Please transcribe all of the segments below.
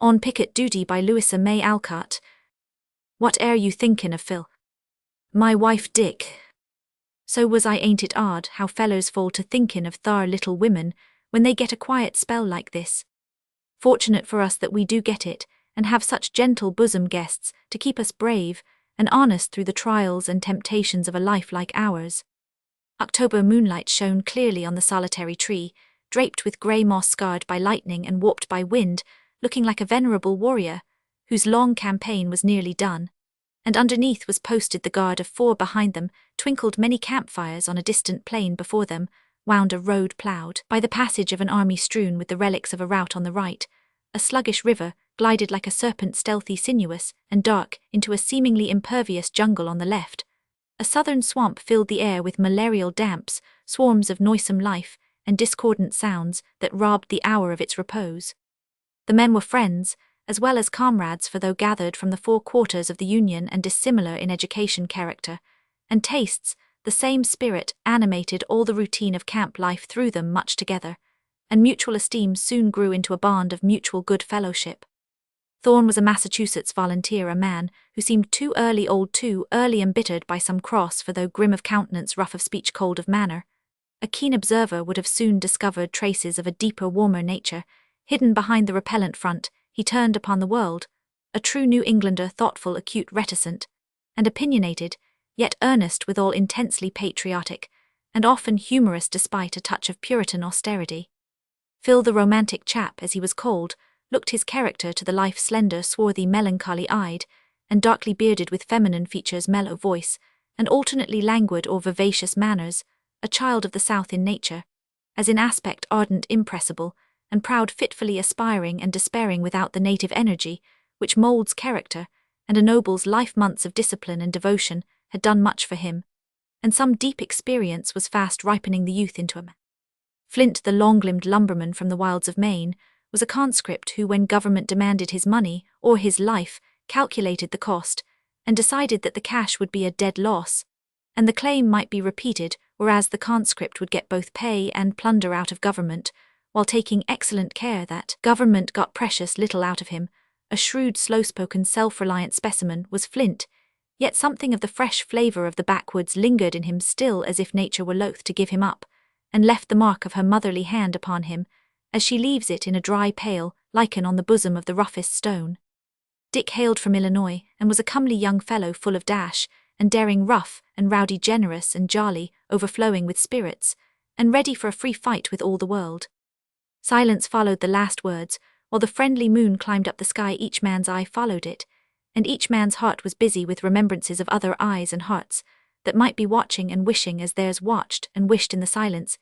On Picket Duty by Louisa May Alcott. What air you thinkin' of, Phil? My wife Dick. So was I. Ain't it odd how fellows fall to thinkin' of thar little women when they get a quiet spell like this? Fortunate for us that we do get it, and have such gentle bosom guests to keep us brave and honest through the trials and temptations of a life like ours. October moonlight shone clearly on the solitary tree, draped with grey moss scarred by lightning and warped by wind, looking like a venerable warrior, whose long campaign was nearly done. And underneath was posted the guard of 4. Behind them twinkled many campfires. On a distant plain before them wound a road ploughed by the passage of an army strewn with the relics of a rout on the right. A sluggish river glided like a serpent, stealthy, sinuous, and dark, into a seemingly impervious jungle on the left. A southern swamp filled the air with malarial damps, swarms of noisome life, and discordant sounds that robbed the hour of its repose. The men were friends, as well as comrades, for though gathered from the 4 quarters of the Union and dissimilar in education, character, and tastes, the same spirit animated all the routine of camp life through them much together, and mutual esteem soon grew into a bond of mutual good fellowship. Thorn was a Massachusetts volunteer, a man who seemed too early embittered by some cross, for though grim of countenance, rough of speech, cold of manner, a keen observer would have soon discovered traces of a deeper, warmer nature. Hidden behind the repellent front, he turned upon the world, a true New Englander, thoughtful, acute, reticent, and opinionated, yet earnest withal, intensely patriotic, and often humorous despite a touch of Puritan austerity. Phil, the romantic chap as he was called, looked his character to the life, slender, swarthy, melancholy-eyed, and darkly bearded, with feminine features, mellow voice, and alternately languid or vivacious manners, a child of the South in nature, as in aspect ardent, impressible, and proud, fitfully aspiring and despairing without the native energy which moulds character and ennobles life. Months of discipline and devotion had done much for him, and some deep experience was fast ripening the youth into a man. Flint, the long-limbed lumberman from the wilds of Maine, was a conscript who, when government demanded his money or his life, calculated the cost and decided that the cash would be a dead loss, and the claim might be repeated, whereas the conscript would get both pay and plunder out of government, while taking excellent care that government got precious little out of him. A shrewd, slow-spoken, self-reliant specimen was Flint, yet something of the fresh flavour of the backwoods lingered in him still, as if nature were loath to give him up, and left the mark of her motherly hand upon him, as she leaves it in a dry, pale lichen on the bosom of the roughest stone. Dick hailed from Illinois, and was a comely young fellow, full of dash and daring, rough and rowdy, generous and jolly, overflowing with spirits, and ready for a free fight with all the world. Silence followed the last words, while the friendly moon climbed up the sky. Each man's eye followed it, and each man's heart was busy with remembrances of other eyes and hearts that might be watching and wishing as theirs watched and wished in the silence,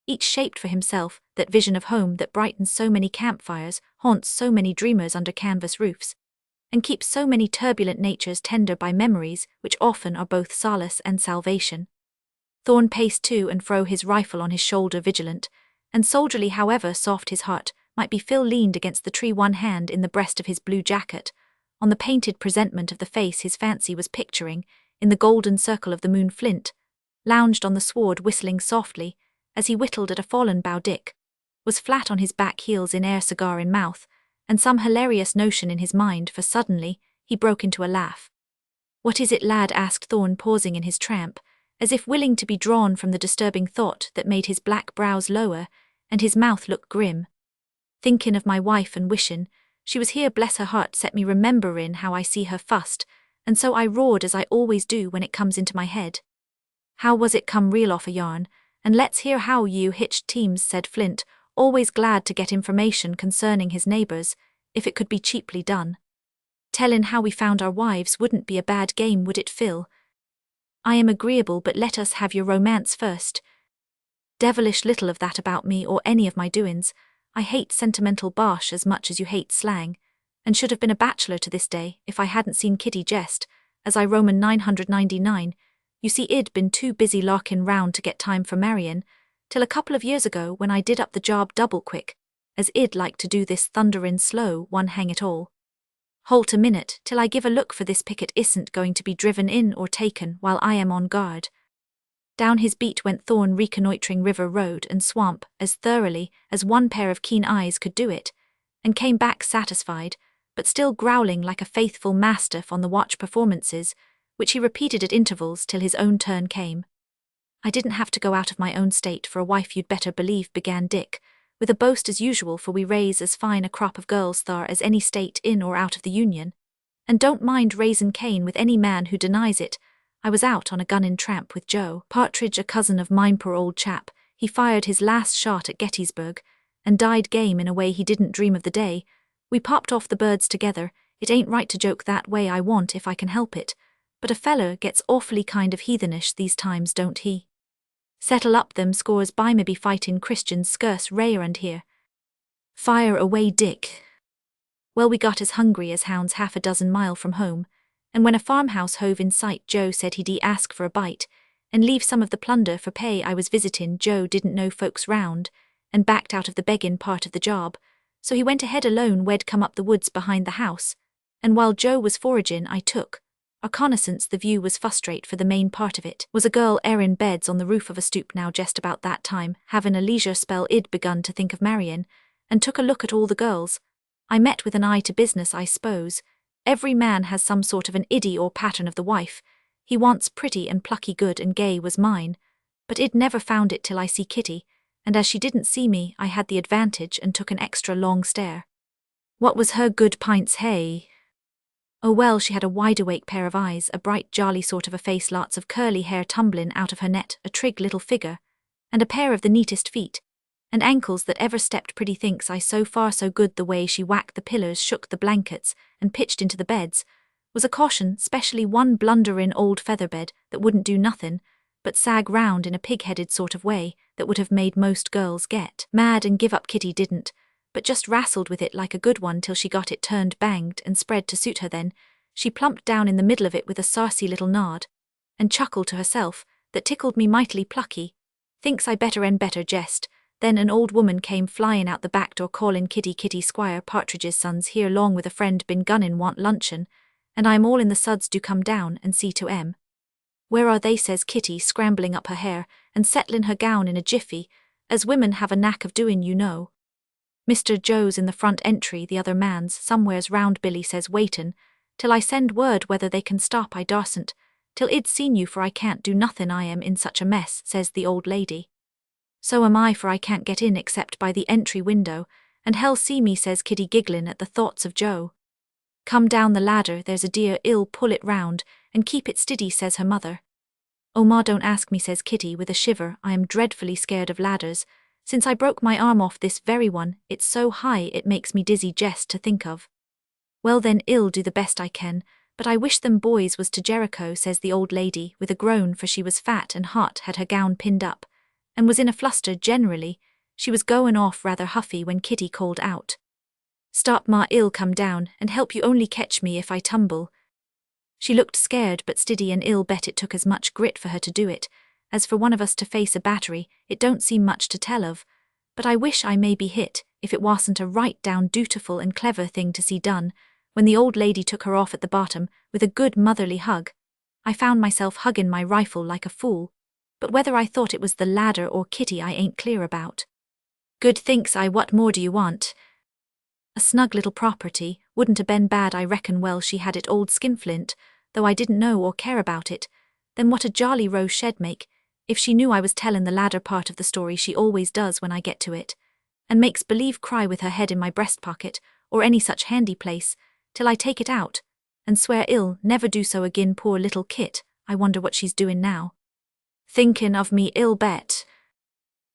each shaped for himself that vision of home that brightens so many campfires, haunts so many dreamers under canvas roofs, and keeps so many turbulent natures tender by memories which often are both solace and salvation. Thorn paced to and fro, his rifle on his shoulder, vigilant and soldierly, however soft his heart might be. Phil leaned against the tree, one hand in the breast of his blue jacket. On the painted presentment of the face his fancy was picturing, in the golden circle of the moon, Flint lounged on the sward, whistling softly, as he whittled at a fallen bough. Dick was flat on his back heels in air, cigar in mouth, and some hilarious notion in his mind, for suddenly he broke into a laugh. "What is it, lad?" asked Thorn, pausing in his tramp, as if willing to be drawn from the disturbing thought that made his black brows lower and his mouth look grim. "Thinkin' of my wife and wishin' she was here, bless her heart, set me rememberin' how I see her fust, and so I roared, as I always do when it comes into my head." "How was it? Come, reel off a yarn, and let's hear how you hitched teams," said Flint, always glad to get information concerning his neighbours, if it could be cheaply done. "Tellin' how we found our wives wouldn't be a bad game, would it, Phil?" "I am agreeable, but let us have your romance first." "Devilish little of that about me or any of my doin's. I hate sentimental bosh as much as you hate slang, and should have been a bachelor to this day if I hadn't seen Kitty jest, as I Roman 999. You see, I'd been too busy larkin' round to get time for marryin', till a couple of years ago, when I did up the job double quick, as I'd like to do this thunderin' slow one, hang it all. Halt a minute till I give a look, for this picket isn't going to be driven in or taken while I am on guard." Down his beat went Thorn, reconnoitring river, road, and swamp as thoroughly as one pair of keen eyes could do it, and came back satisfied, but still growling like a faithful mastiff on the watch performances, which he repeated at intervals till his own turn came. I didn't have to go out of my own state for a wife, you'd better believe, began Dick, with a boast as usual, for we raise as fine a crop of girls thar as any state in or out of the Union, and don't mind raisin' Cain with any man who denies it. I was out on a gunnin' tramp with Joe Partridge, a cousin of mine, poor old chap. He fired his last shot at Gettysburg, and died game in a way he didn't dream of the day. We popped off the birds together. It ain't right to joke that way, I want, if I can help it, but a feller gets awfully kind of heathenish these times, don't he? Settle up, them scores by me be fightin' Christians scarce rare and here. Fire away, Dick. Well, we got as hungry as hounds 6 mile from home, and when a farmhouse hove in sight, Joe said he'd ask for a bite, and leave some of the plunder for pay. I was visitin'. Joe didn't know folks round, and backed out of the beggin' part of the job, so he went ahead alone. We'd come up the woods behind the house, and while Joe was foragin', I took a connaissance. The view was frustrate, for the main part of it was a girl airin' beds on the roof of a stoop. Now just about that time, havin' a leisure spell, I'd begun to think of marryin', and took a look at all the girls I met with an eye to business, I suppose. Every man has some sort of an idy or pattern of the wife he wants. Pretty and plucky, good and gay was mine, but I'd never found it till I see Kitty, and as she didn't see me, I had the advantage and took an extra long stare. What was her good pints, hey? Oh well, she had a wide-awake pair of eyes, a bright jolly sort of a face, lots of curly hair tumblin' out of her net, a trig little figure, and a pair of the neatest feet and ankles that ever stepped. Pretty, thinks I. So far so good. The way she whacked the pillars, shook the blankets, and pitched into the beds was a caution, specially one blunderin' old featherbed that wouldn't do nothin' but sag round in a pig-headed sort of way that would have made most girls get mad and give up. Kitty didn't, but just wrastled with it like a good one till she got it turned, banged, and spread to suit her. Then she plumped down in the middle of it with a saucy little nod, and chuckled to herself, that tickled me mightily. Plucky. Thinks I better and better jest. Then an old woman came flyin' out the back door, callin', Kitty, Kitty, Squire Partridge's son's here, long with a friend, been gunnin', want luncheon, and I'm all in the suds. Do come down and see to 'em. Where are they? Says Kitty, scrambling up her hair and settlin' her gown in a jiffy, as women have a knack of doin', you know. Mr. Joe's in the front entry, the other man's somewheres round. Billy says waitin' till I send word whether they can stop. I darsn't till I'd seen you, for I can't do nothin', I am in such a mess, says the old lady. So am I, for I can't get in except by the entry window, and hell see me, says Kitty, gigglin' at the thoughts of Joe. Come down the ladder, there's a dear. I'll pull it round, and keep it stiddy, says her mother. Oh ma, don't ask me, says Kitty with a shiver. I am dreadfully scared of ladders, since I broke my arm off this very one. It's so high it makes me dizzy jest to think of. Well then, I'll do the best I can, but I wish them boys was to Jericho, says the old lady with a groan, for she was fat and hot, had her gown pinned up, and was in a fluster generally. She was goin' off rather huffy when Kitty called out, Stop ma, I'll come down and help you, only catch me if I tumble. She looked scared but stiddy, and I'll bet it took as much grit for her to do it as for one of us to face a battery. It don't seem much to tell of, but I wish I may be hit if it wasn't a right down dutiful and clever thing to see done. When the old lady took her off at the bottom with a good motherly hug, I found myself huggin' my rifle like a fool, but whether I thought it was the ladder or Kitty I ain't clear about. Good, thinks I, what more do you want? A snug little property wouldn't a been bad, I reckon. Well, she had it old skinflint, though I didn't know or care about it. Then what a jolly row she'd make if she knew I was tellin' the ladder part of the story. She always does when I get to it, and makes believe cry with her head in my breast pocket or any such handy place, till I take it out and swear I'll never do so agin. Poor little Kit, I wonder what she's doin' now. Thinkin' of me, I'll bet.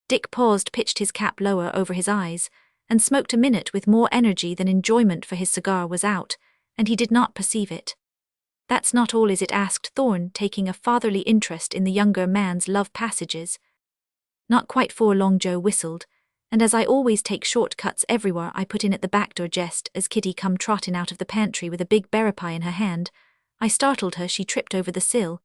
Dick paused, pitched his cap lower over his eyes, and smoked a minute with more energy than enjoyment, for his cigar was out, and he did not perceive it. That's not all, is it? Asked Thorne, taking a fatherly interest in the younger man's love passages. Not quite. For long. Joe whistled, and as I always take short cuts everywhere, I put in at the back door jest as Kitty come trottin' out of the pantry with a big berry pie in her hand. I startled her, she tripped over the sill,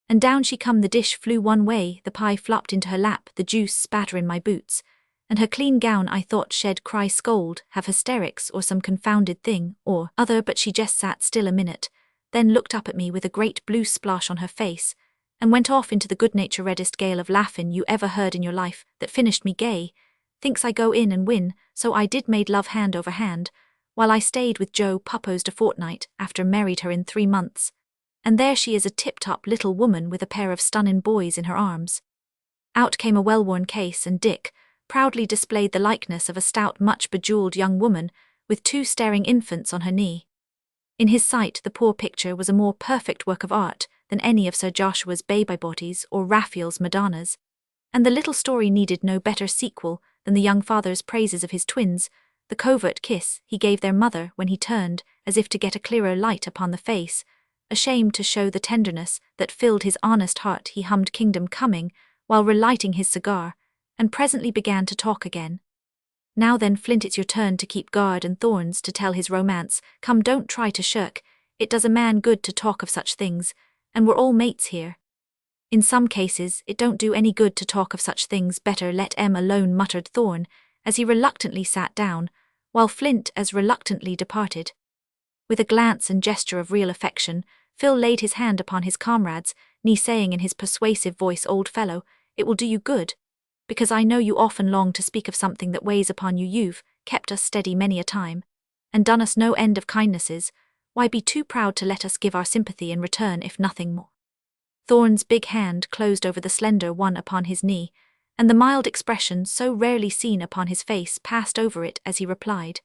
and down she come. The dish flew one way, the pie flopped into her lap, the juice spatterin' my boots, and her clean gown I thought she'd cry, scold, have hysterics or some confounded thing or other, but she just sat still a minute, then looked up at me with a great blue splosh on her face, and went off into the good-naturedest gale of laughin' you ever heard in your life, that finished me gay. Thinks I go in and win, so I did. Made love hand over hand, while I stayed with Jo pupposed a fortnight after married her in 3 months. And there she is, a tip-top little woman with a pair of stunning boys in her arms. Out came a well-worn case, and Dick proudly displayed the likeness of a stout, much bejewelled young woman with 2 staring infants on her knee. In his sight, the poor picture was a more perfect work of art than any of Sir Joshua's baby-bodies or Raphael's Madonnas, and the little story needed no better sequel than the young father's praises of his twins, the covert kiss he gave their mother when he turned as if to get a clearer light upon the face. Ashamed to show the tenderness that filled his honest heart, he hummed Kingdom Coming while relighting his cigar, and presently began to talk again. Now then, Flint, it's your turn to keep guard and thorns to tell his romance. Come, don't try to shirk. It does a man good to talk of such things, and we're all mates here. In some cases, it don't do any good to talk of such things. Better let em alone, muttered Thorn, as he reluctantly sat down, while Flint as reluctantly departed. With a glance and gesture of real affection, Phil laid his hand upon his comrade's knee, saying in his persuasive voice, "Old fellow, it will do you good, because I know you often long to speak of something that weighs upon you. You've kept us steady many a time, and done us no end of kindnesses. Why be too proud to let us give our sympathy in return, if nothing more?" Thorn's big hand closed over the slender one upon his knee, and the mild expression so rarely seen upon his face passed over it as he replied,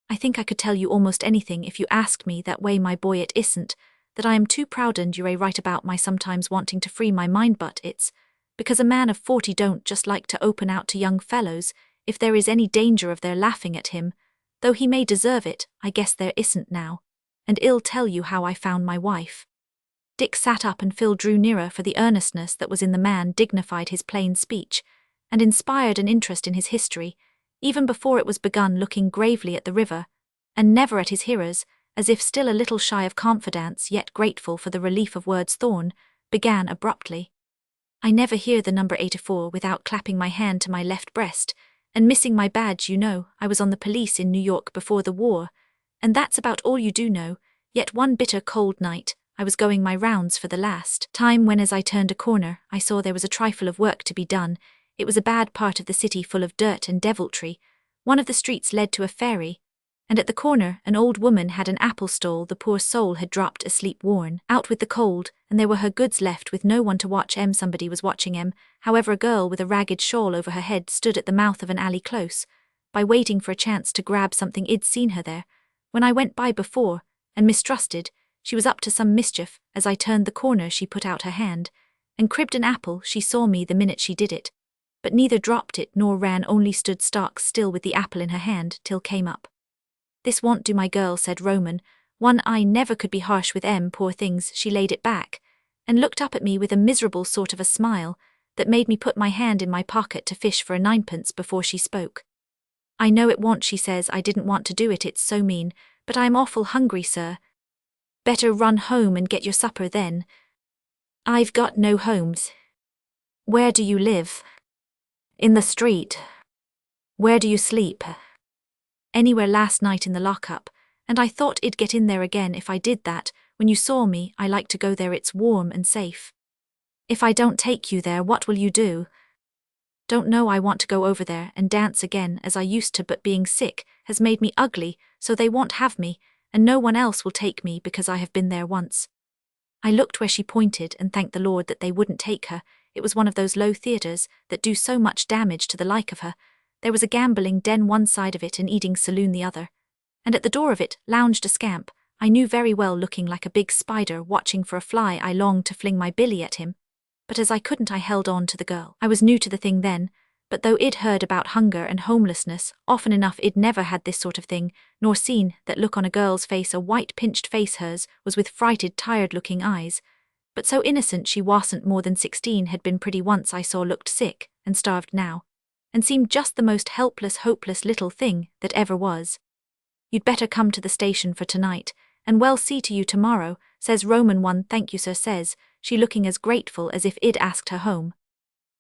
"I think I could tell you almost anything if you asked me that way, my boy. It isn't that I am too proud, and you're right about my sometimes wanting to free my mind, but it's because a man of 40 don't just like to open out to young fellows if there is any danger of their laughing at him, though he may deserve it. I guess there isn't now, and I'll tell you how I found my wife." Dick sat up, and Phil drew nearer, for the earnestness that was in the man dignified his plain speech, and inspired an interest in his history, even before it was begun, looking gravely at the river, and never at his hearers, as if still a little shy of confidence yet grateful for the relief of words. Thorn began abruptly, "I never hear the number 84 without clapping my hand to my left breast, and missing my badge. You know, I was on the police in New York before the war, and that's about all you do know. Yet one bitter cold night, I was going my rounds for the last time when, as I turned a corner, I saw there was a trifle of work to be done. It was a bad part of the city, full of dirt and deviltry. One of the streets led to a ferry, and at the corner an old woman had an apple stall. The poor soul had dropped asleep, worn out with the cold, and there were her goods left with no one to watch em. Somebody was watching em. However, a girl with a ragged shawl over her head stood at the mouth of an alley close by, waiting for a chance to grab something. I'd seen her there when I went by before, and mistrusted she was up to some mischief. As I turned the corner, she put out her hand and cribbed an apple. She saw me the minute she did it, but neither dropped it nor ran, only stood stark still with the apple in her hand till came up. "This won't do, my girl," said Roman. "One I never could be harsh with em. Poor things." She laid it back and looked up at me with a miserable sort of a smile that made me put my hand in my pocket to fish for a 9pence before she spoke. "I know it won't," she says. "I didn't want to do it, it's so mean, but I'm awful hungry, sir." "Better run home and get your supper then." "I've got no homes." "Where do you live?" "In the street." "Where do you sleep?" "Anywhere. Last night in the lockup, and I thought I'd get in there again if I did that. When you saw me, I like to go there, it's warm and safe." "If I don't take you there, what will you do?" "Don't know. I want to go over there and dance again as I used to, but being sick has made me ugly, so they won't have me, and no one else will take me because I have been there once." I looked where she pointed and thanked the Lord that they wouldn't take her. It was one of those low theatres that do so much damage to the like of her. There was a gambling den one side of it, an eating saloon the other, and at the door of it lounged a scamp I knew very well, looking like a big spider watching for a fly. I longed to fling my billy at him, but as I couldn't, I held on to the girl. I was new to the thing then, but though I'd heard about hunger and homelessness often enough, I'd never had this sort of thing, nor seen that look on a girl's face, a white pinched face. Hers was with frighted, tired-looking eyes, but so innocent she wasn't more than 16, had been pretty once I saw, looked sick and starved now, and seemed just the most helpless, hopeless little thing that ever was. "You'd better come to the station for tonight, and well see to you tomorrow," says Roman. "One, thank you, sir," says she, looking as grateful as if I'd asked her home.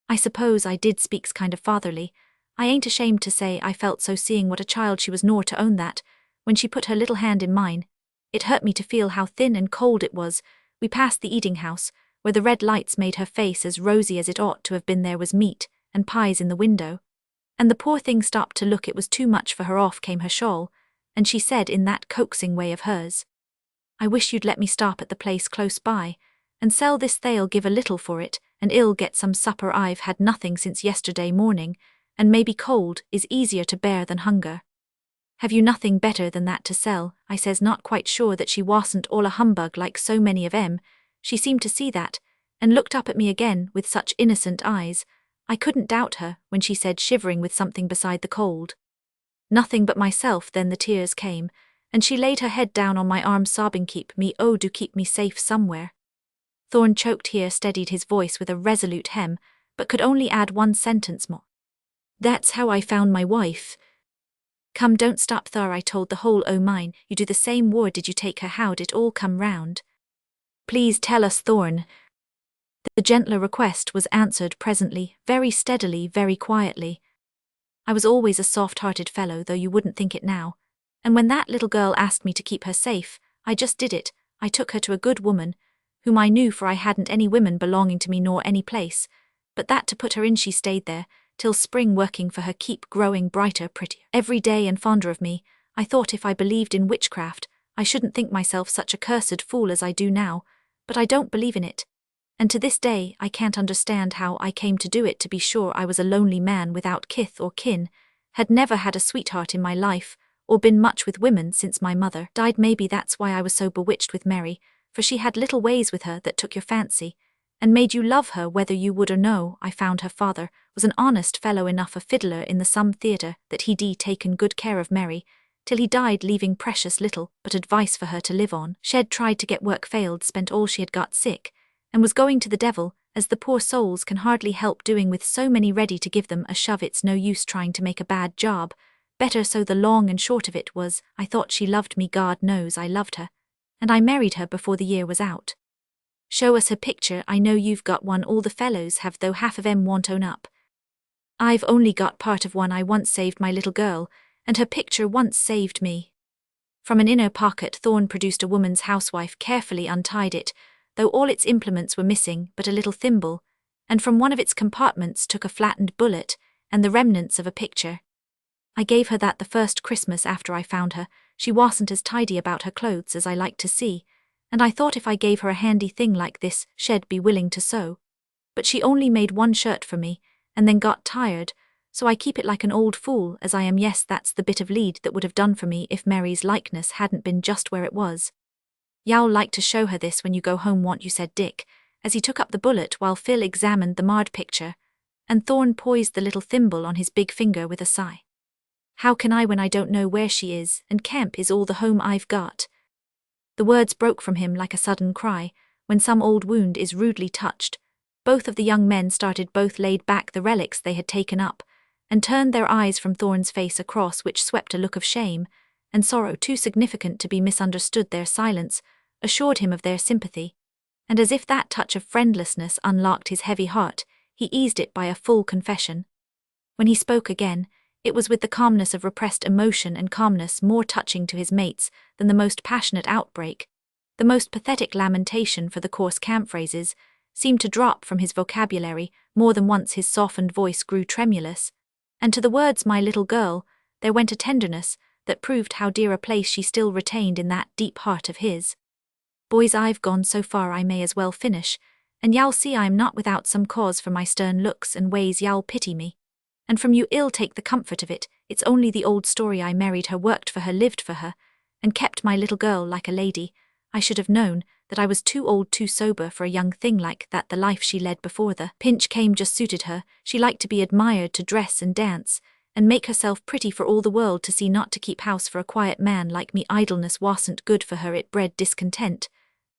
I suppose I did speaks kind of fatherly. I ain't ashamed to say I felt so, seeing what a child she was, nor to own that, when she put her little hand in mine, it hurt me to feel how thin and cold it was. We passed the eating house, where the red lights made her face as rosy as it ought to have been. There was meat and pies in the window, and the poor thing stopped to look. It was too much for her. Off came her shawl, and she said in that coaxing way of hers, "I wish you'd let me stop at the place close by, and sell this they'll give a little for it, and I'll get some supper. I've had nothing since yesterday morning, and maybe cold is easier to bear than hunger." "Have you nothing better than that to sell?" I says, not quite sure that she wasn't all a humbug like so many of 'em. She seemed to see that, and looked up at me again with such innocent eyes, I couldn't doubt her when she said, shivering with something beside the cold, "Nothing but myself." Then the tears came, and she laid her head down on my arm sobbing, "Keep me, oh do keep me safe somewhere." Thorn choked here, steadied his voice with a resolute hem, but could only add one sentence more. "That's how I found my wife." "Come, don't stop thar," I told the whole o' mine. "You do the same. Where did you take her? How'd it all come round? Please tell us, Thorn." The gentler request was answered presently, very steadily, very quietly. I was always a soft-hearted fellow, though you wouldn't think it now, and when that little girl asked me to keep her safe, I just did it. I took her to a good woman, whom I knew, for I hadn't any women belonging to me nor any place, but that to put her in. She stayed there till spring, working for her, keep growing brighter, prettier every day, and fonder of me. I thought if I believed in witchcraft, I shouldn't think myself such a cursed fool as I do now, but I don't believe in it. And to this day I can't understand how I came to do it. To be sure, I was a lonely man without kith or kin, had never had a sweetheart in my life, or been much with women since my mother died. Maybe that's why I was so bewitched with Mary, for she had little ways with her that took your fancy, and made you love her whether you would or no. I found her father was an honest fellow enough, a fiddler in the some theatre, that he'd taken good care of Mary, till he died, leaving precious little but advice for her to live on. She'd tried to get work, failed, spent all she had got, sick, and was going to the devil, as the poor souls can hardly help doing with so many ready to give them a shove. It's no use trying to make a bad job better. So the long and short of it was, I thought she loved me. God knows I loved her, and I married her before the year was out. Show us her picture. I know you've got one. All the fellows have, though half of 'em won't own up. I've only got part of one. I once saved my little girl, and her picture once saved me." From an inner pocket Thorn produced a woman's housewife, carefully untied it, though all its implements were missing but a little thimble, and from one of its compartments took a flattened bullet and the remnants of a picture. "I gave her that the first Christmas after I found her. She wasn't as tidy about her clothes as I liked to see, and I thought if I gave her a handy thing like this, she'd be willing to sew. But she only made one shirt for me, and then got tired, so I keep it like an old fool as I am. Yes, that's the bit of lead that would have done for me if Mary's likeness hadn't been just where it was. You'll like to show her this when you go home, won't you?" said Dick, as he took up the bullet while Phil examined the marred picture, and Thorn poised the little thimble on his big finger with a sigh. "How can I when I don't know where she is, and Kemp is all the home I've got?" The words broke from him like a sudden cry, when some old wound is rudely touched. Both of the young men started, both laid back the relics they had taken up, and turned their eyes from Thorn's face, across which swept a look of shame and sorrow too significant to be misunderstood. Their silence assured him of their sympathy, and as if that touch of friendlessness unlocked his heavy heart, he eased it by a full confession. When he spoke again, it was with the calmness of repressed emotion, and calmness more touching to his mates than the most passionate outbreak. The most pathetic lamentation, for the coarse camp phrases seemed to drop from his vocabulary. More than once his softened voice grew tremulous, and to the words "my little girl" there went a tenderness that proved how dear a place she still retained in that deep heart of his. "Boys, I've gone so far I may as well finish, and y'all see I am not without some cause for my stern looks and ways. Y'all pity me, and from you ill take the comfort of it. It's only the old story. I married her, worked for her, lived for her, and kept my little girl like a lady. I should have known that I was too old, too sober for a young thing like that. The life she led before the pinch came just suited her. She liked to be admired, to dress and dance, and make herself pretty for all the world to see, not to keep house for a quiet man like me. Idleness wasn't good for her, it bred discontent.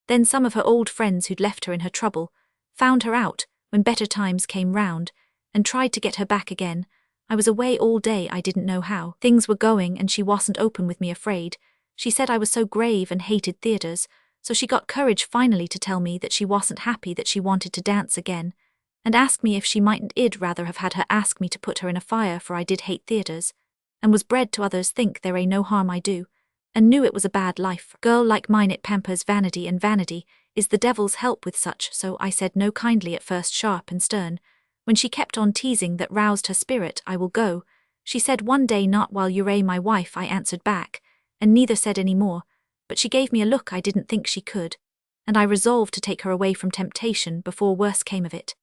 Then some of her old friends who'd left her in her trouble found her out when better times came round, and tried to get her back again. I was away all day, I didn't know how things were going, and she wasn't open with me, afraid. She said I was so grave and hated theatres, so she got courage finally to tell me that she wasn't happy, that she wanted to dance again, and asked me if she mightn't. I'd rather have had her ask me to put her in a fire, for I did hate theatres, and was bred to others think there ain't no harm I do, and knew it was a bad life. Girl like mine, it pampers vanity, and vanity is the devil's help with such. So I said no, kindly at first, sharp and stern. When she kept on teasing, that roused her spirit. "I will go," she said one day. "Not while you're my wife," I answered back, and neither said any more, but she gave me a look I didn't think she could, and I resolved to take her away from temptation before worse came of it.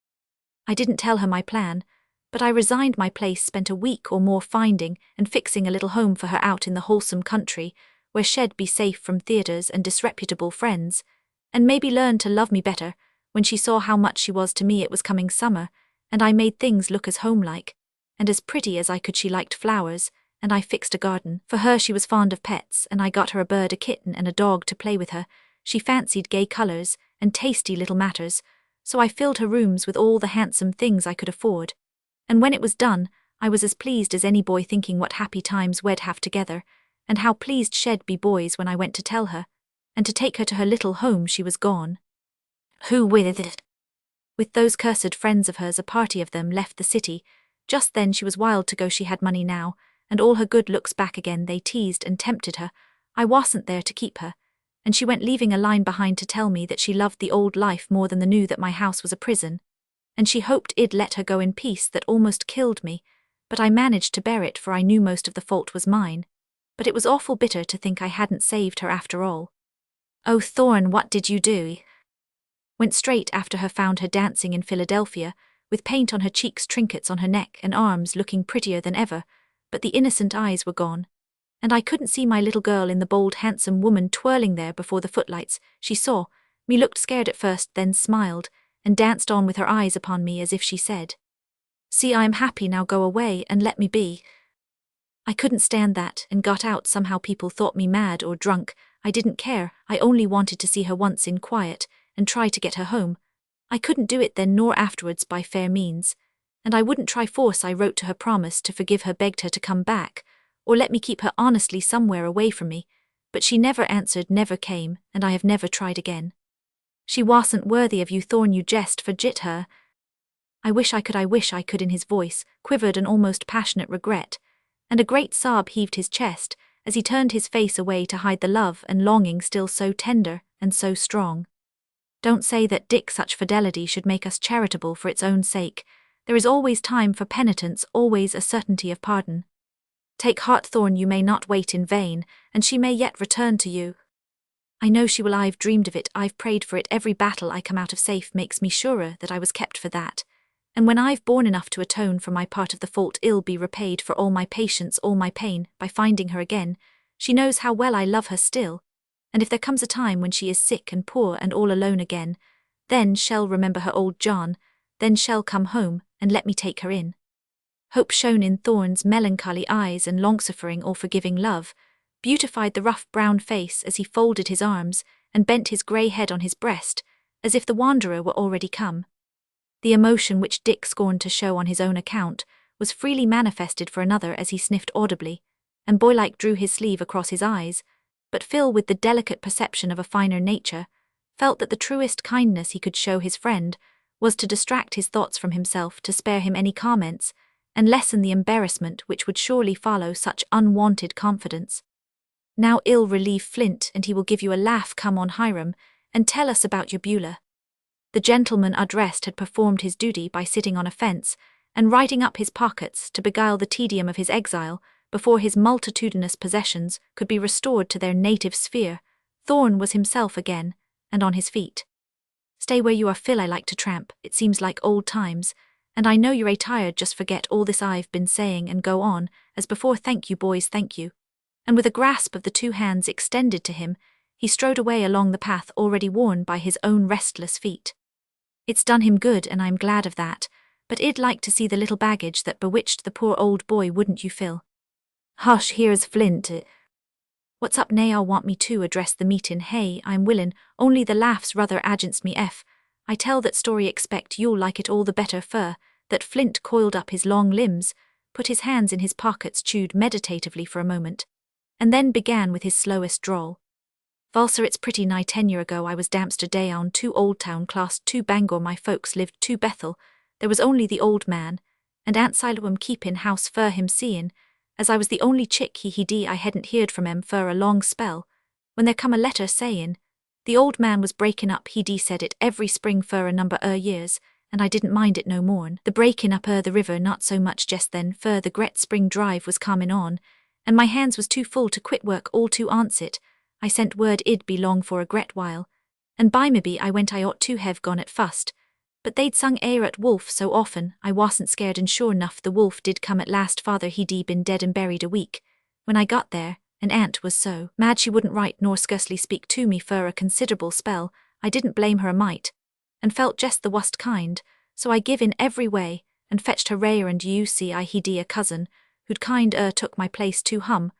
I didn't tell her my plan, but I resigned my place, spent a week or more finding and fixing a little home for her out in the wholesome country, where she'd be safe from theatres and disreputable friends, and maybe learn to love me better. When she saw how much she was to me, it was coming summer, and I made things look as homelike and as pretty as I could. She liked flowers, and I fixed a garden for her. She was fond of pets, and I got her a bird, a kitten, and a dog to play with her. She fancied gay colours and tasty little matters, so I filled her rooms with all the handsome things I could afford. And when it was done, I was as pleased as any boy, thinking what happy times we'd have together, and how pleased she'd be boys when I went to tell her, and to take her to her little home. She was gone. Who with it? With those cursed friends of hers. A party of them left the city. Just then she was wild to go. She had money now, and all her good looks back again. They teased and tempted her. I wasn't there to keep her, and she went, leaving a line behind to tell me that she loved the old life more than the new, that my house was a prison, and she hoped I'd let her go in peace. That almost killed me, but I managed to bear it, for I knew most of the fault was mine. But it was awful bitter to think I hadn't saved her after all. Oh, Thorne, what did you do? Went straight after her, found her dancing in Philadelphia, with paint on her cheeks, trinkets on her neck and arms, looking prettier than ever, but the innocent eyes were gone, and I couldn't see my little girl in the bold, handsome woman twirling there before the footlights. She saw me, looked scared at first, then smiled, and danced on with her eyes upon me, as if she said, "See, I am happy now, go away and let me be." I couldn't stand that, and got out. Somehow people thought me mad or drunk. I didn't care. I only wanted to see her once in quiet, and try to get her home. I couldn't do it then nor afterwards by fair means, and I wouldn't try force. I wrote to her, promised to forgive her, begged her to come back, or let me keep her honestly somewhere away from me, but she never answered, never came, and I have never tried again. She wasn't worthy of you, Thorne, you jest forget her. I wish I could. In his voice quivered an almost passionate regret, and a great sob heaved his chest as he turned his face away to hide the love and longing still so tender and so strong. Don't say that, Dick. Such fidelity should make us charitable for its own sake. There is always time for penitence, always a certainty of pardon. Take heart, Thorne, you may not wait in vain, and she may yet return to you. I know she will. I've dreamed of it, I've prayed for it. Every battle I come out of safe makes me surer that I was kept for that. And when I've borne enough to atone for my part of the fault, I'll be repaid for all my patience, all my pain, by finding her again. She knows how well I love her still, and if there comes a time when she is sick and poor and all alone again, then shall remember her old John, then shall come home and let me take her in. Hope shone in Thorne's melancholy eyes, and long-suffering or forgiving love beautified the rough brown face as he folded his arms and bent his grey head on his breast, as if the wanderer were already come. The emotion which Dick scorned to show on his own account was freely manifested for another as he sniffed audibly, and boylike drew his sleeve across his eyes, but Phil, with the delicate perception of a finer nature, felt that the truest kindness he could show his friend was to distract his thoughts from himself, to spare him any comments, and lessen the embarrassment which would surely follow such unwanted confidence. Now I'll relieve Flint, and he will give you a laugh. Come on, Hiram, and tell us about your Beulah. The gentleman addressed had performed his duty by sitting on a fence and writing up his pockets to beguile the tedium of his exile before his multitudinous possessions could be restored to their native sphere. Thorne was himself again, and on his feet. "Stay where you are, Phil. I like to tramp. It seems like old times, and I know you're tired. Just forget all this I've been saying and go on as before. Thank you, boys, thank you." And with a grasp of the two hands extended to him, he strode away along the path already worn by his own restless feet. It's done him good, and I'm glad of that, but I'd like to see the little baggage that bewitched the poor old boy, wouldn't you, Phil? Hush, here's Flint. What's up now? Want me to address the meetin'? Hey, I'm willin', only the laughs rather agents me. I tell that story, expect you'll like it all the better for that. Flint coiled up his long limbs, put his hands in his pockets, chewed meditatively for a moment, and then began with his slowest drawl. "Valser, it's pretty nigh 10 year ago. I was Dampster Day on 2 Old Town, class 2 Bangor. My folks lived 2 Bethel. There was only the old man, and Aunt Siloam keepin' house fur him, seein' as I was the only chick I hadn't heard from him fur a long spell, when there come a letter sayin' the old man was breakin' up. He said it every spring fur a number years, and I didn't mind it no more'n. The breakin' up the river not so much just then, fur the gret spring drive was comin' on, and my hands was too full to quit work all to answer it. I sent word it'd be long for a gret while, and by maybe I went I ought to have gone at fust, but they'd sung air at wolf so often I wasn't scared, and sure enough the wolf did come at last. Father he'd been dead and buried a week when I got there, and aunt was so mad she wouldn't write nor scarcely speak to me for a considerable spell. I didn't blame her a mite, and felt just the wust kind, so I give in every way, and fetched her rare, and you see I he'd a cousin, who'd took my place to hum.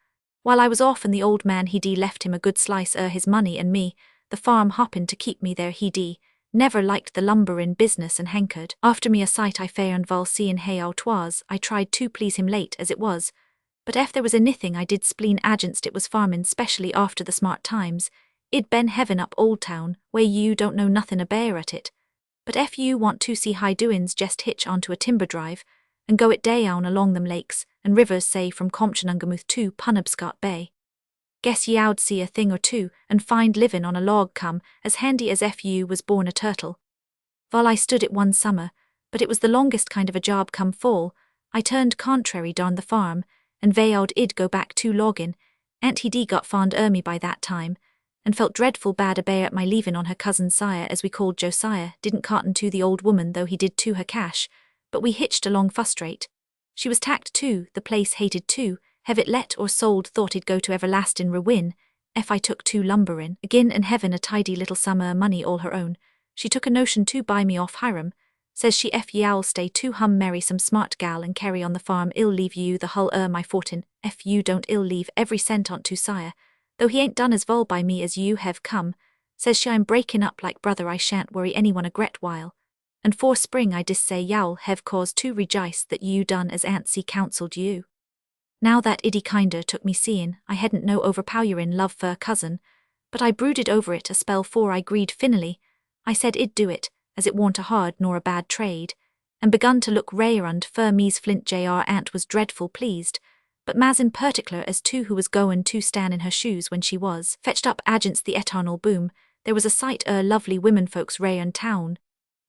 While I was off and the old man he'd left him a good slice his money, and me, the farm hoppin' to keep me there. He'd never liked the lumber in business and hankered after me a sight. I fair and val seein' how 'twas, I tried to please him late as it was, but if there was anything I did spleen against it was farmin', specially after the smart times. It'd been heaven up Old Town, where you don't know nothin' about it. But if you want to see high doin's, just hitch onto a timber drive, and go it down along them lakes and rivers, say from Comptonungamuth to Penobscot Bay. Guess ye would see a thing or two, and find livin' on a log come as handy as if you was born a turtle. Val I stood it one summer, but it was the longest kind of a job. Come fall, I turned contrary darn the farm, and vowed I'd go back to loggin'. Aunt he'd got fond me by that time, and felt dreadful bad about my leavin' on her cousin Sire, as we called Josiah. Didn't cotton to the old woman, though he did to her cash, but we hitched along frustrate. She was tacked too, the place hated too, have it let or sold, thought it'd go to everlastin' ruin, if I took to lumberin'. Agin and heaven a tidy little summer money all her own, she took a notion to buy me off Hiram. Says she, if y'all stay to hum marry some smart gal and carry on the farm, I'll leave you the hull my fortin. If you don't, I'll leave every cent on to Sire, though he ain't done as vol by me as you have come. Says she, I'm breakin' up like brother, I shan't worry anyone a gret while, and for spring I dis say y'all have cause to rejoice that you done as Auntie counselled you. Now that iddy kinder took me seein', I hadn't no overpowerin' love for a cousin, but I brooded over it a spell 'fore I greed finally. I said I'd do it, as it warn't a hard nor a bad trade, and begun to look rayerund for me's flint. Aunt was dreadful pleased, but Maz in particular as to who was goin' to stan in her shoes when she was fetched up against the eternal boom. There was a sight lovely women folks rayern town,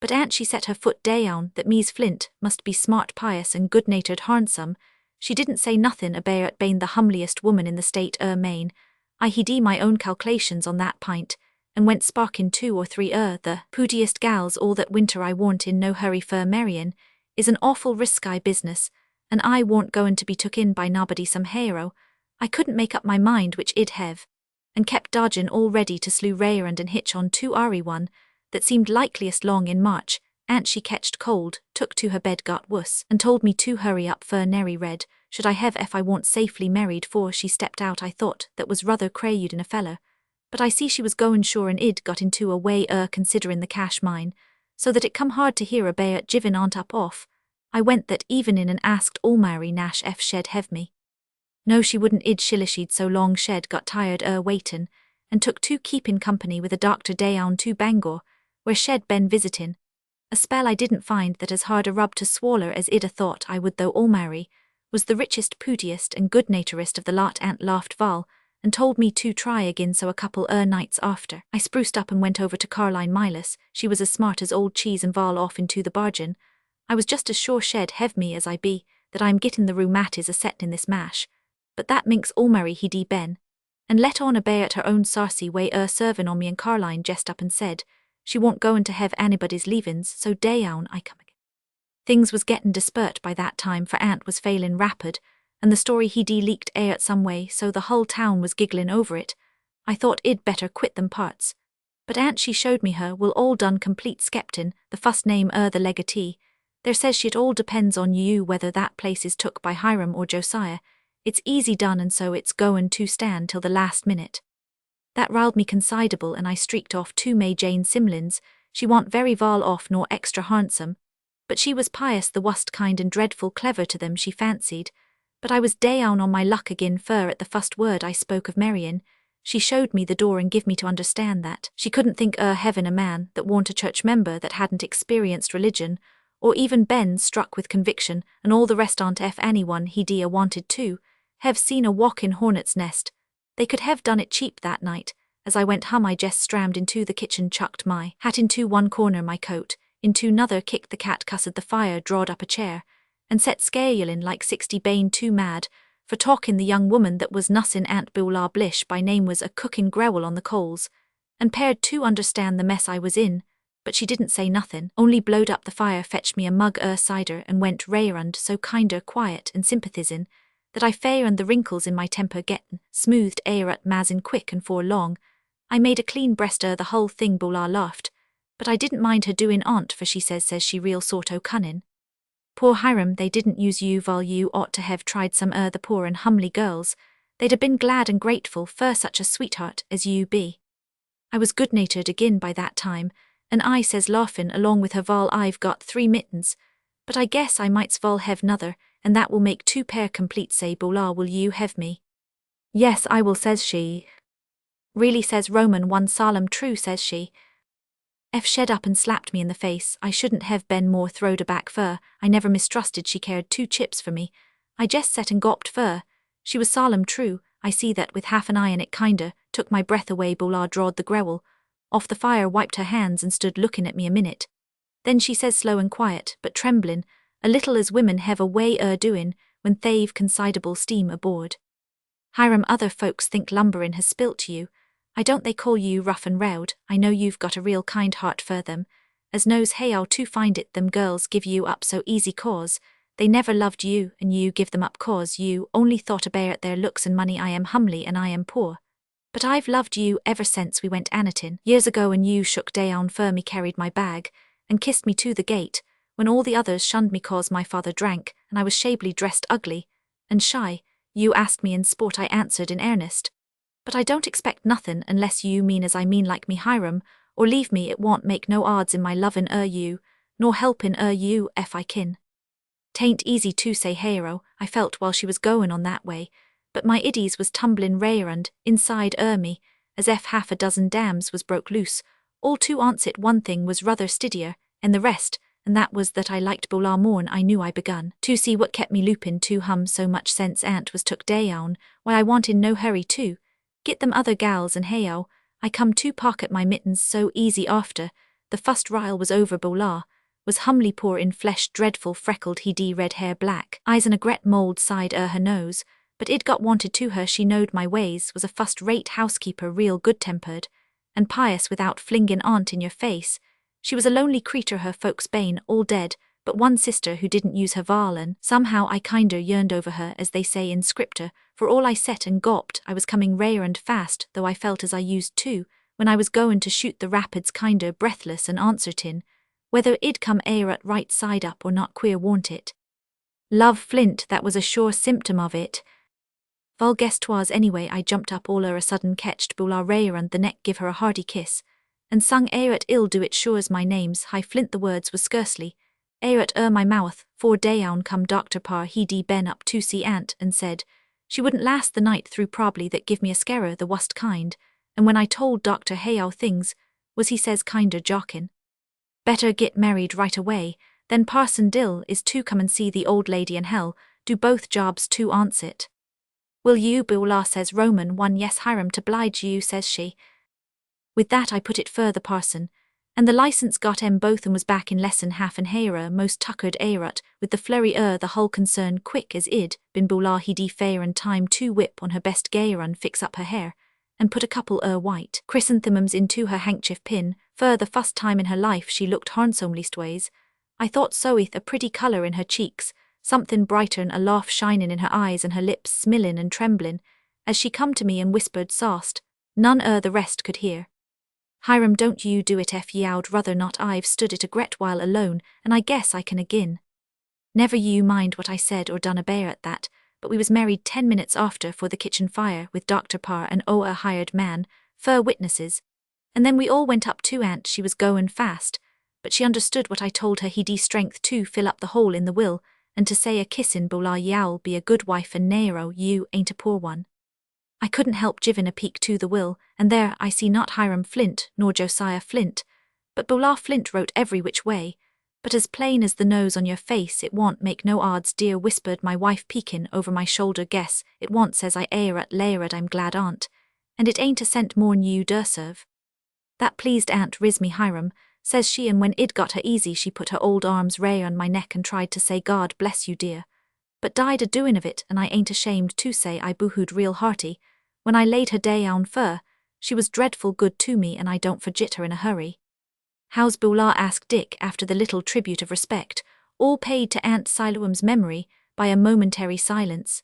but aunt she set her foot down that me's flint must be smart, pious, and good-natured harnsome. She didn't say nothin' about bein' the humbliest woman in the state Maine. I he'd my own calculations on that pint, and went sparkin' 2 or 3 the pootiest gals all that winter. I warn't in no hurry for marryin', is an awful risky business, and I warn't goin' to be took in by nobody somehow. I couldn't make up my mind which I'd have, and kept dodgin' all ready to slew rayerund and hitch on to one that seemed likeliest long in March. Aunt she catched cold, took to her bed, got wuss, and told me to hurry up for nary red should I have if I warn't safely married. For she stepped out, I thought that was rather crayud in a feller, but I see she was goin' sure, and I'd got into a way considerin' the cash mine, so that it come hard to hear about jivin' aunt up off. I went that evenin' and asked Almiry Nash if she'd have me. No, she wouldn't. Id shillishe'd so long she'd got tired waitin', and took to keepin' company with a doctor down to Bangor, where she'd been visitin'. A spell I didn't find that as hard a rub to swaller as I'd thought I would, though Almiry was the richest, pootiest, and good-naturest of the lot. Aunt laughed Val, and told me to try again, so a couple nights after, I spruced up and went over to Caroline Milas. She was as smart as old cheese, and Val off into the bargain. I was just as sure she'd have me as I be, that I'm gittin' the rheumatis a-settin' in this mash, but that minx Almiry he'd been, and let on about her own sarcy way servin' on me, and Caroline jest up and said she won't goin' to have anybody's leavin's, so down I come again. Things was gettin' dispert by that time, for aunt was failin' rapid, and the story he'd leaked out some way, so the whole town was gigglin' over it. I thought I'd better quit them parts, but aunt she showed me her will all done complete skeptin', the fust name the legatee. There says she it all depends on you whether that place is took by Hiram or Josiah. It's easy done, and so it's goin' to stand till the last minute. That riled me considerable, and I streaked off to May Jane Simlin's. She wa'n't very val off nor extra handsome, but she was pious the wust kind, and dreadful clever to them, she fancied. But I was down on my luck agin, for at the fust word I spoke of marryin', she showed me the door and give me to understand that she couldn't think heaven a man that warn't a church member that hadn't experienced religion, or even been struck with conviction, and all the rest on't if anyone he'd wanted to have seen a walk-in hornet's nest. They could have done it cheap that night. As I went hum, I jest strammed into the kitchen, chucked my hat into one corner, my coat into another, kicked the cat, cussed the fire, drawed up a chair, and set scalin' like 60 bane too mad for talking the young woman that was nussin' Aunt Beulah Blish by name was a cooking grewel on the coals, and paired to understand the mess I was in, but she didn't say nothin', only blowed up the fire, fetched me a mug cider and went rayrund so kinder quiet and sympathizin', that I fair the wrinkles in my temper gettin' smoothed at mazin quick and for long. I made a clean breast the whole thing. Beulah laughed, but I didn't mind her doin' aunt, for she says she real sort o' cunnin'. Poor Hiram, they didn't use you while you ought to have tried some the poor and humly girls. They'd a been glad and grateful for such a sweetheart as you be. I was good-natured agin by that time, and I says laughin' along with her, "Vol, I've got 3 mittens, but I guess I might's vol have 'nother, and that will make 2 pair complete. Say, Beulah, will you have me?" "Yes, I will," says she. "Really," says Roman, "one solemn true," says she. Shed up and slapped me in the face. I shouldn't have been more throwed aback fur. I never mistrusted she cared 2 chips for me. I jest set and gawped fur. She was solemn true. I see that with half an eye in it kinder, took my breath away. Beulah drawed the grewel off the fire, wiped her hands and stood looking at me a minute. Then she says slow and quiet, but tremblin', a little as women have a way doin' when they've considerable steam aboard. "Hiram, other folks think lumberin' has spilt you. I don't they call you rough and rowd. I know you've got a real kind heart for them, as knows how to find it. Them girls give you up so easy cause they never loved you, and you give them up cause you only thought about their looks and money. I am humly and I am poor, but I've loved you ever since we went Anatin years ago, and you shook down for me, carried my bag, and kissed me to the gate, when all the others shunned me cause my father drank, and I was shably dressed, ugly and shy. You asked me in sport, I answered in earnest. But I don't expect nothin' unless you mean as I mean, like me, Hiram, or leave me. It won't make no odds in my lovin' you, nor helpin' you if I kin. 'Tain't easy to say hero, I felt while she was goin' on that way, but my iddies was tumblin' rayrund inside me, as if half a dozen dams was broke loose, all to onset. One thing was ruther stiddier, and the rest, and that was that I liked Beulah more'n I knew. I begun to see what kept me loopin' to hum so much sense Aunt was took down, why I want in no hurry to get them other gals, and how I come to pocket my mittens so easy after the fust rile was over. Beulah was humly poor in flesh, dreadful freckled, heady red hair, black eyes and a gret mold side her nose, but it got wanted to her. She knowed my ways, was a fust-rate housekeeper, real good-tempered and pious without flingin' aunt in your face. She was a lonely creetur, her folks bane all dead, but one sister who didn't use her val, and somehow I kinder yearned over her, as they say in scripter. For all I set and gawped, I was coming rayrund fast, though I felt as I used to when I was goin' to shoot the rapids, kinder breathless and answertin whether it'd come at right side up or not. Queer, warn't it? Love Flint, that was a sure symptom of it. Vol guess 'twas anyway. I jumped up all a sudden, catched Beulah rayrund the neck, give her a hearty kiss, and sung at ill do it sure as my name's High Flint. The words was scarcely at my mouth, 4 dayown come Dr. Parr. He'd been up to see Aunt and said she wouldn't last the night through, probably that give me a scarer, the wust kind, and when I told Doctor how things was, he says kinder jockin', "Better git married right away, then Parson Dill is to come and see the old lady, and hell do both jobs to onset." "Will you, Beulah?" says Roman. "One, yes, Hiram, to 'blige you," says she. With that I put it fur the parson, and the license got both, and was back in lesson half an hara, most tuckered with the flurry the whole concern quick as id been. Beulah he'd fair and time to whip on her best gayrun, fix up her hair, and put a couple white chrysanthemums into her handkerchief pin. Fur the fust time in her life she looked harnsome, leastways I thought so, with a pretty colour in her cheeks, somethin' brighter'n a laugh shinin' in her eyes, and her lips smilin' and tremblin', as she come to me and whispered sauced, none the rest could hear, "Hiram, don't you do it ef ye would ruther not. I've stood it a gret while alone, and I guess I can agin." Never you mind what I said or done about that, but we was married 10 minutes after for the kitchen fire, with Dr. Parr and a hired man fur witnesses, and then we all went up to Aunt. She was goin' fast, but she understood what I told her. He'd strength to fill up the hole in the will, and to say a kissin' Beulah, y'all be a good wife, and nairo you ain't a poor one. I couldn't help givin' a peek to the will, and there I see not Hiram Flint nor Josiah Flint, but Beulah Flint wrote every which way, but as plain as the nose on your face. "It won't make no odds, dear," whispered my wife peekin' over my shoulder. "Guess it won't," says I. Laird, "I'm glad, aunt, and it ain't a cent more'n you deserve." That pleased Aunt Ris me, Hiram, says she, and when id got her easy she put her old arms on my neck and tried to say, "God bless you, dear." but died a doin' of it, and I ain't ashamed to say I boohooed real hearty. When I laid her down fur, she was dreadful good to me, and I don't forget her in a hurry. How's Bula? Asked Dick after the little tribute of respect, all paid to Aunt Siloam's memory by a momentary silence.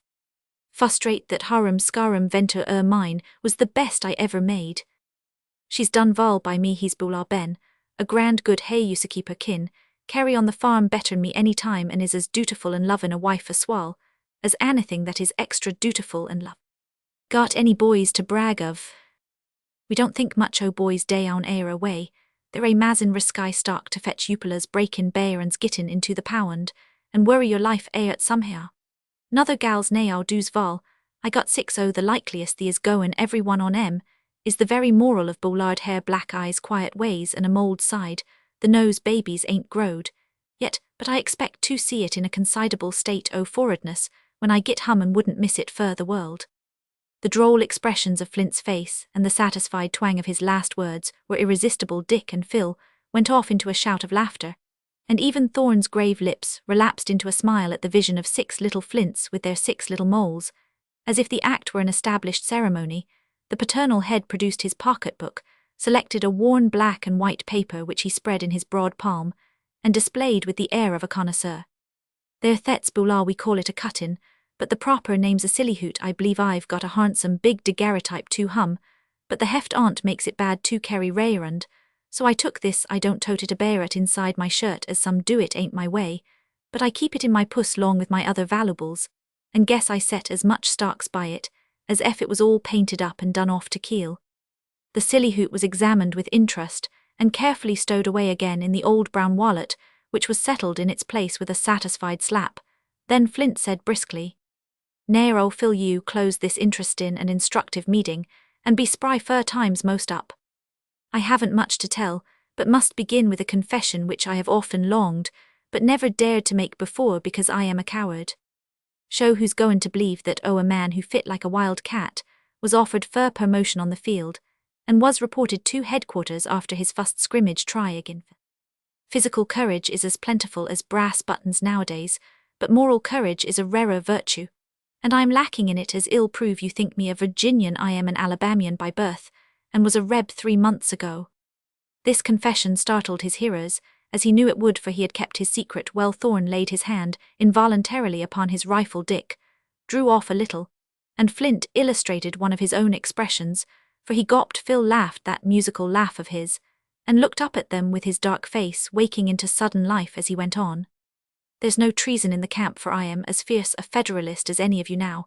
Frustrate that harum scarum venter mine was the best I ever made. She's done val by me, he's Bula Ben, a grand good hey used to keep her kin, carry on the farm better'n me any time, and is as dutiful and lovin' a wife a swal, as anything that is extra dutiful and love. Got any boys to brag of? We don't think much o' boys day on air away. They're a mazin risky stock to fetch upulas breakin' bairns gittin' into the pound, and worry your life at somehow. Nother gals now do's val. I got 6 o' the likeliest the is goin' every one on is the very moral of bollard hair, black eyes, quiet ways, and a mould side. The nose babies ain't growed yet, but I expect to see it in a considerable state o' forwardness when I git hum and wouldn't miss it for the world. The droll expressions of Flint's face and the satisfied twang of his last words were irresistible. Dick and Phil went off into a shout of laughter, and even Thorne's grave lips relapsed into a smile at the vision of 6 little Flints with their 6 little moles. As if the act were an established ceremony, the paternal head produced his pocketbook, selected a worn black and white paper which he spread in his broad palm, and displayed with the air of a connoisseur. There thets Bula, we call it a cut-in, but the proper name's a silly hoot. I believe I've got a handsome big daguerreotype to hum, but the heft aunt makes it bad to carry round, so I took this. I don't tote it a bear it inside my shirt as some do, it ain't my way, but I keep it in my puss long with my other valuables, and guess I set as much stocks by it as if it was all painted up and done off to Kiel. The silly hoot was examined with interest and carefully stowed away again in the old brown wallet, which was settled in its place with a satisfied slap. Then Flint said briskly, "Ne'er I'll Phil, you close this interestin' and instructive meeting, and be spry fur times most up. I haven't much to tell, but must begin with a confession which I have often longed, but never dared to make before because I am a coward. Show who's goin' to believe that a man who fit like a wild cat was offered fur promotion on the field, and was reported to headquarters after his fust scrimmage try again. Physical courage is as plentiful as brass buttons nowadays, but moral courage is a rarer virtue, and I am lacking in it, as ill prove you think me a Virginian. I am an Alabamian by birth, and was a Reb 3 months ago." This confession startled his hearers, as he knew it would, for he had kept his secret well. Thorne laid his hand involuntarily upon his rifle. Dick drew off a little, and Flint illustrated one of his own expressions, for he gawped. Phil laughed that musical laugh of his, and looked up at them with his dark face waking into sudden life as he went on. "There's no treason in the camp, for I am as fierce a Federalist as any of you now,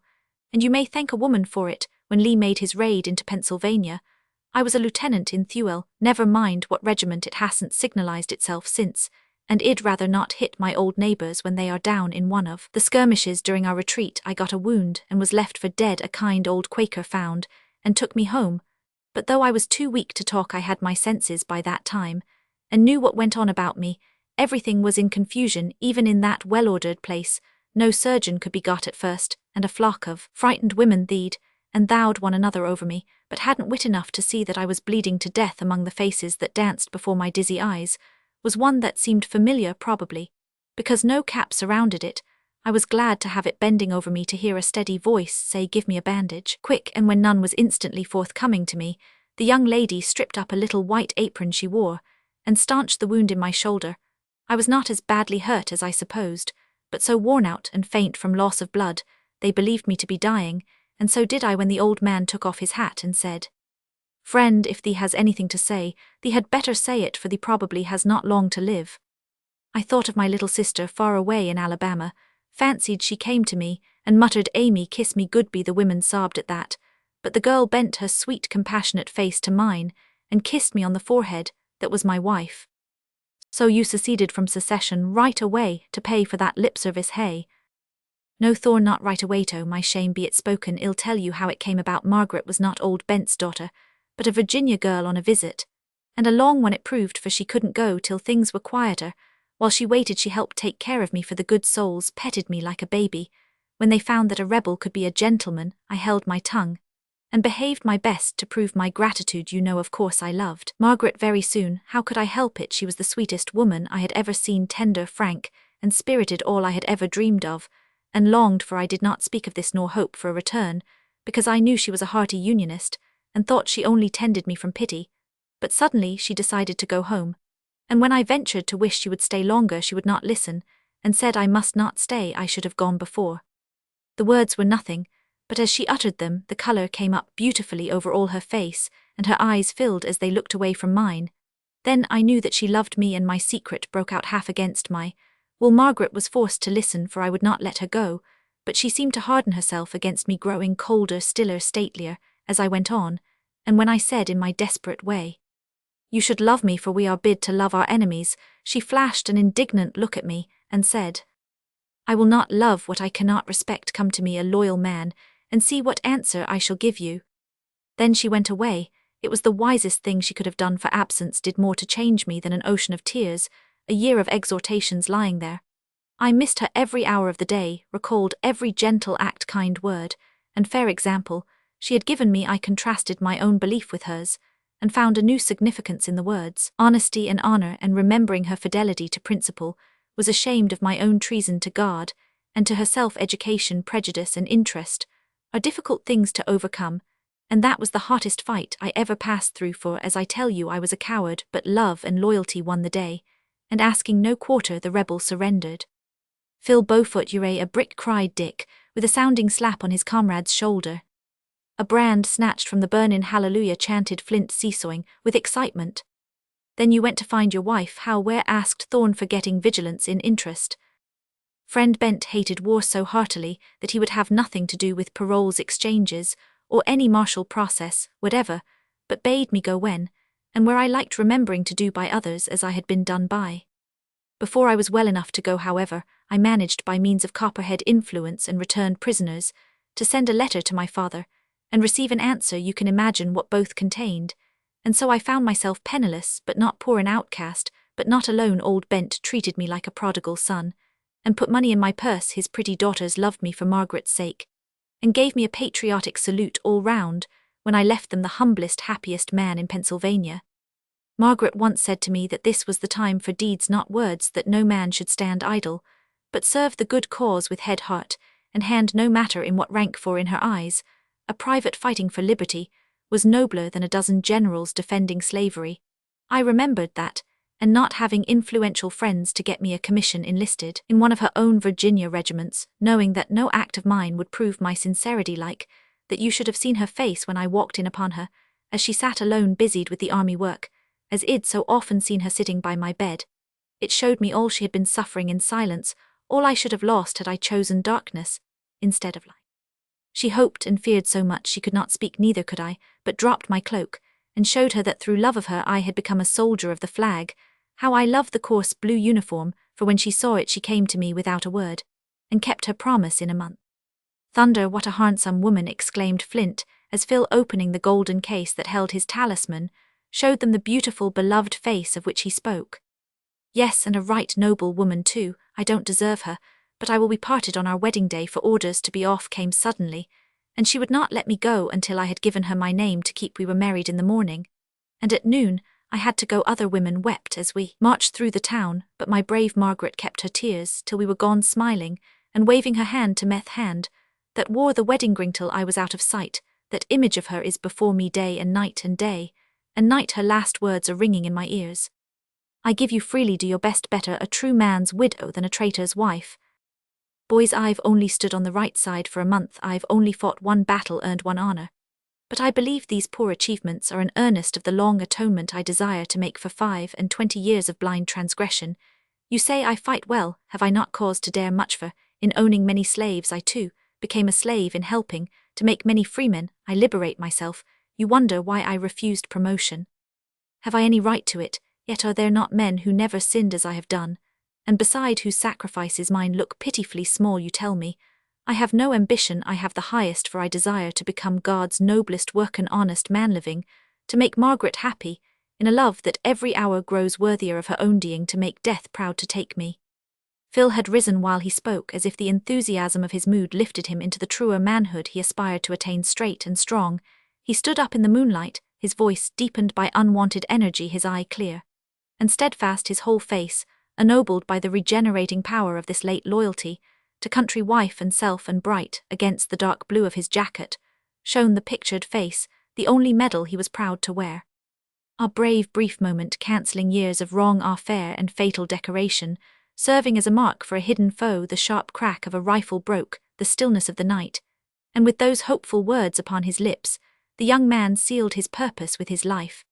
and you may thank a woman for it. When Lee made his raid into Pennsylvania, I was a lieutenant in Thewel, never mind what regiment. It hasn't signalized itself since, and I'd rather not hit my old neighbors when they are down in one of the skirmishes. During our retreat I got a wound and was left for dead. A kind old Quaker found and took me home, but though I was too weak to talk, I had my senses by that time, and knew what went on about me. Everything was in confusion, even in that well-ordered place. No surgeon could be got at first, and a flock of frightened women thee'd and thou'd one another over me, but hadn't wit enough to see that I was bleeding to death. Among the faces that danced before my dizzy eyes was one that seemed familiar, probably because no cap surrounded it. I was glad to have it bending over me, to hear a steady voice say, 'Give me a bandage, quick,' and when none was instantly forthcoming to me, the young lady stripped up a little white apron she wore, and staunched the wound in my shoulder. I was not as badly hurt as I supposed, but so worn out and faint from loss of blood, they believed me to be dying, and so did I when the old man took off his hat and said, 'Friend, if thee has anything to say, thee had better say it, for thee probably has not long to live.' I thought of my little sister far away in Alabama, fancied she came to me, and muttered, 'Amy, kiss me good be.' The women sobbed at that, but the girl bent her sweet compassionate face to mine, and kissed me on the forehead. That was my wife. So you seceded from secession right away to pay for that lip service, hey?" "No, Thorne, not right away, to my shame be it spoken. I'll tell you how it came about. Margaret was not old Bent's daughter, but a Virginia girl on a visit, and a long one it proved, for she couldn't go till things were quieter. While she waited she helped take care of me, for the good souls petted me like a baby. When they found that a rebel could be a gentleman, I held my tongue, and behaved my best to prove my gratitude. You know, of course, I loved Margaret very soon. How could I help it? She was the sweetest woman I had ever seen, tender, frank, and spirited, all I had ever dreamed of, and longed for I did not speak of this nor hope for a return, because I knew she was a hearty unionist, and thought she only tended me from pity. But suddenly she decided to go home, and when I ventured to wish she would stay longer she would not listen, and said I must not stay, I should have gone before. The words were nothing, but as she uttered them the colour came up beautifully over all her face, and her eyes filled as they looked away from mine. Then I knew that she loved me, and my secret broke out half against my will. Margaret was forced to listen, for I would not let her go, but she seemed to harden herself against me, growing colder, stiller, statelier, as I went on, and when I said in my desperate way, "You should love me, for we are bid to love our enemies," she flashed an indignant look at me, and said, "I will not love what I cannot respect. Come to me, a loyal man, and see what answer I shall give you." Then she went away. It was the wisest thing she could have done, for absence did more to change me than an ocean of tears, a year of exhortations lying there. I missed her every hour of the day, recalled every gentle act, kind word, and fair example she had given me. I contrasted my own belief with hers, and found a new significance in the words honesty and honour, and remembering her fidelity to principle, was ashamed of my own treason to God, and to herself. Education, prejudice, and interest are difficult things to overcome, and that was the hottest fight I ever passed through, for, as I tell you, I was a coward, but love and loyalty won the day, and asking no quarter the rebel surrendered. "Phil Beaufoot, you're a brick," cried Dick, with a sounding slap on his comrade's shoulder. "A brand snatched from the burnin' hallelujah," chanted Flint, seesawing with excitement. "Then you went to find your wife, how, where?" asked Thorne, forgetting vigilance in interest. Friend Bent hated war so heartily that he would have nothing to do with paroles, exchanges, or any martial process whatever, but bade me go when, and where I liked, remembering to do by others as I had been done by. Before I was well enough to go, however, I managed, by means of Copperhead influence and returned prisoners, to send a letter to my father, and receive an answer. You can imagine what both contained, and so I found myself penniless, but not poor, an outcast, but not alone. Old Bent treated me like a prodigal son, and put money in my purse. His pretty daughters loved me for Margaret's sake, and gave me a patriotic salute all round, when I left them the humblest, happiest man in Pennsylvania. Margaret once said to me that this was the time for deeds, not words, that no man should stand idle, but serve the good cause with head, heart, and hand, no matter in what rank, for in her eyes, a private fighting for liberty was nobler than a dozen generals defending slavery. I remembered that, and not having influential friends to get me a commission, enlisted in one of her own Virginia regiments, knowing that no act of mine would prove my sincerity, like that you should have seen her face when I walked in upon her, as she sat alone busied with the army work, as I'd so often seen her sitting by my bed. It showed me all she had been suffering in silence, all I should have lost had I chosen darkness instead of light. She hoped and feared so much she could not speak, neither could I, but dropped my cloak, and showed her that through love of her I had become a soldier of the flag, how I loved the coarse blue uniform, for when she saw it she came to me without a word, and kept her promise in a month. "Thunder, what a handsome woman!" exclaimed Flint, as Phil, opening the golden case that held his talisman, showed them the beautiful, beloved face of which he spoke. "Yes, and a right noble woman too. I don't deserve her, but I will be parted on our wedding day, for orders to be off came suddenly, and she would not let me go until I had given her my name to keep. We were married in the morning, and at noon I had to go. Other women wept as we marched through the town, but my brave Margaret kept her tears till we were gone, smiling, and waving her hand to Meth hand, that wore the wedding ring till I was out of sight. That image of her is before me day and night, and day and night her last words are ringing in my ears. I give you freely, do your best, better a true man's widow than a traitor's wife. Boys, I've only stood on the right side for a month, I've only fought one battle, earned one honour. But I believe these poor achievements are an earnest of the long atonement I desire to make for 25 years of blind transgression. You say I fight well, have I not cause to dare much? For, in owning many slaves, I too became a slave. In helping to make many freemen, I liberate myself. You wonder why I refused promotion. Have I any right to it? Yet are there not men who never sinned as I have done, and beside whose sacrifices mine look pitifully small? You tell me, I have no ambition. I have the highest, for I desire to become God's noblest work, an honest man living, to make Margaret happy, in a love that every hour grows worthier of her own being, to make death proud to take me. Phil had risen while he spoke, as if the enthusiasm of his mood lifted him into the truer manhood he aspired to attain. Straight and strong, he stood up in the moonlight, his voice deepened by unwonted energy, his eye clear and steadfast, his whole face ennobled by the regenerating power of this late loyalty, to country wife and self, and bright, against the dark blue of his jacket, shone the pictured face, the only medal he was proud to wear. Our brave brief moment, cancelling years of wrong, our fair and fatal decoration, serving as a mark for a hidden foe. The sharp crack of a rifle broke the stillness of the night, and with those hopeful words upon his lips, the young man sealed his purpose with his life.